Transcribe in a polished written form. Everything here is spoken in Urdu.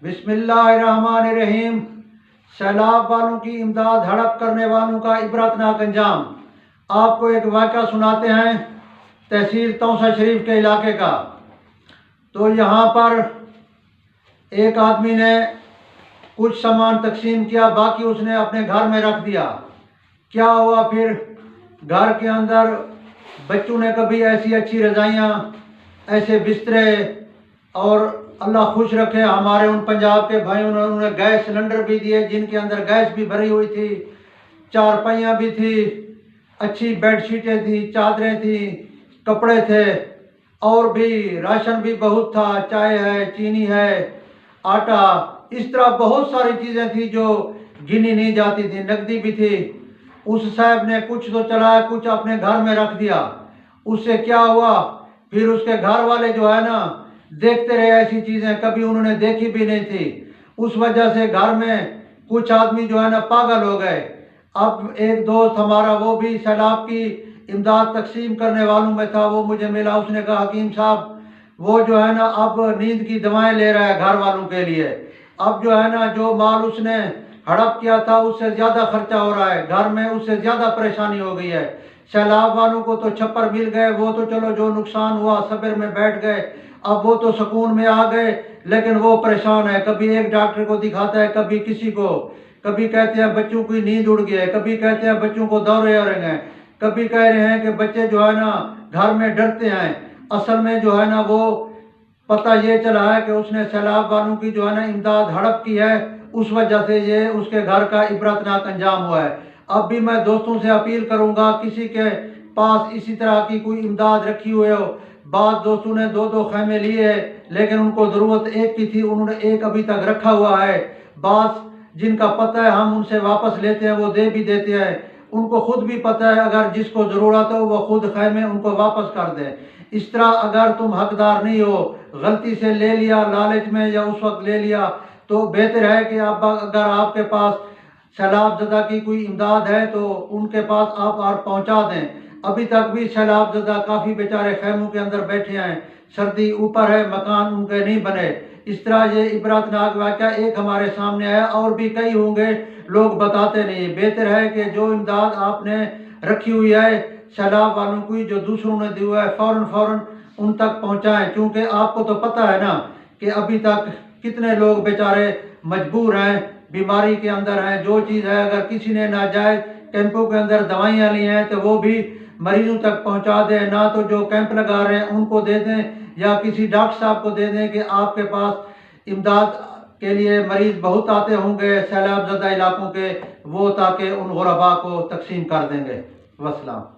بسم اللہ الرحمن الرحیم۔ سیلاب والوں کی امداد، ہڑپ کرنے والوں کا عبرتناک انجام۔ آپ کو ایک واقعہ سناتے ہیں تحصیل توسہ شریف کے علاقے کا۔ تو یہاں پر ایک آدمی نے کچھ سامان تقسیم کیا، باقی اس نے اپنے گھر میں رکھ دیا۔ کیا ہوا پھر؟ گھر کے اندر بچوں نے کبھی ایسی اچھی رضائیاں، ایسے بسترے، اور اللہ خوش رکھے ہمارے ان پنجاب کے بھائیوں نے انہوں نے گیس سلنڈر بھی دیے، جن کے اندر گیس بھی بھری ہوئی تھی، چارپائیاں بھی تھی، اچھی بیڈ شیٹیں تھیں، چادریں تھیں، کپڑے تھے، اور بھی راشن بھی بہت تھا، چائے ہے، چینی ہے، آٹا، اس طرح بہت ساری چیزیں تھیں جو گنی نہیں جاتی تھی، نقدی بھی تھی۔ اس صاحب نے کچھ تو چلایا، کچھ اپنے گھر میں رکھ دیا۔ اس سے کیا ہوا پھر؟ اس کے گھر والے جو ہے نا دیکھتے رہے، ایسی چیزیں کبھی انہوں نے دیکھی بھی نہیں تھی۔ اس وجہ سے گھر میں کچھ آدمی جو ہے نا پاگل ہو گئے۔ اب ایک دوست ہمارا وہ بھی سیلاب کی امداد تقسیم کرنے والوں میں تھا، وہ مجھے ملا، اس نے کہا حکیم صاحب وہ جو ہے نا اب نیند کی دوائیں لے رہا ہے گھر والوں کے لیے۔ اب جو ہے نا جو مال اس نے ہڑپ کیا تھا اس سے زیادہ خرچہ ہو رہا ہے، گھر میں اس سے زیادہ پریشانی ہو گئی ہے۔ سیلاب والوں کو تو چھپر مل گئے، وہ تو چلو جو نقصان ہوا صبر میں بیٹھ گئے، اب وہ تو سکون میں آ گئے، لیکن وہ پریشان ہے۔ کبھی ایک ڈاکٹر کو دکھاتا ہے، کبھی کسی کو، کبھی کہتے ہیں بچوں کی نیند اڑ گئی ہے، کبھی کہتے ہیں بچوں کو دورے آ رہے ہیں، کبھی کہہ رہے ہیں کہ بچے جو ہے نا گھر میں ڈرتے ہیں۔ اصل میں جو ہے نا وہ پتہ یہ چلا ہے کہ اس نے سیلاب والوں کی جو ہے نا امداد ہڑپ کی ہے، اس وجہ سے یہ اس کے گھر کا عبرتناک انجام ہوا ہے۔ اب بھی میں دوستوں سے اپیل کروں گا، کسی کے پاس اسی طرح کی کوئی امداد رکھی ہوئے ہو، بعض دوستوں نے 2 خیمے لیے لیکن ان کو ضرورت ایک کی تھی، انہوں نے ایک ابھی تک رکھا ہوا ہے۔ بعض جن کا پتہ ہے ہم ان سے واپس لیتے ہیں، وہ دے بھی دیتے ہیں، ان کو خود بھی پتہ ہے اگر جس کو ضرورت ہو وہ خود خیمے ان کو واپس کر دیں۔ اس طرح اگر تم حقدار نہیں ہو، غلطی سے لے لیا، لالچ میں یا اس وقت لے لیا، تو بہتر ہے کہ اب اگر آپ کے پاس سیلاب زدہ کی کوئی امداد ہے تو ان کے پاس آپ اور پہنچا دیں۔ ابھی تک بھی سیلاب زدہ کافی بیچارے خیموں کے اندر بیٹھے ہیں، سردی اوپر ہے، مکان ان کے نہیں بنے۔ اس طرح یہ عبرتناک واقعہ ایک ہمارے سامنے آیا، اور بھی کئی ہوں گے، لوگ بتاتے نہیں۔ بہتر ہے کہ جو امداد آپ نے رکھی ہوئی ہے سیلاب والوں کی، جو دوسروں نے دی ہوا ہے، فوراً ان تک پہنچائیں، کیونکہ آپ کو تو پتہ ہے نا کہ ابھی تک کتنے لوگ بیچارے مجبور ہیں، بیماری کے اندر ہیں۔ جو چیز ہے اگر کسی نے ناجائز کیمپوں کے اندر دوائیاں لی ہیں تو وہ بھی مریضوں تک پہنچا دیں، نہ تو جو کیمپ لگا رہے ہیں ان کو دے دیں یا کسی ڈاکٹر صاحب کو دے دیں کہ آپ کے پاس امداد کے لیے مریض بہت آتے ہوں گے سیلاب زدہ علاقوں کے، وہ تاکہ ان غرباء کو تقسیم کر دیں گے۔ والسلام۔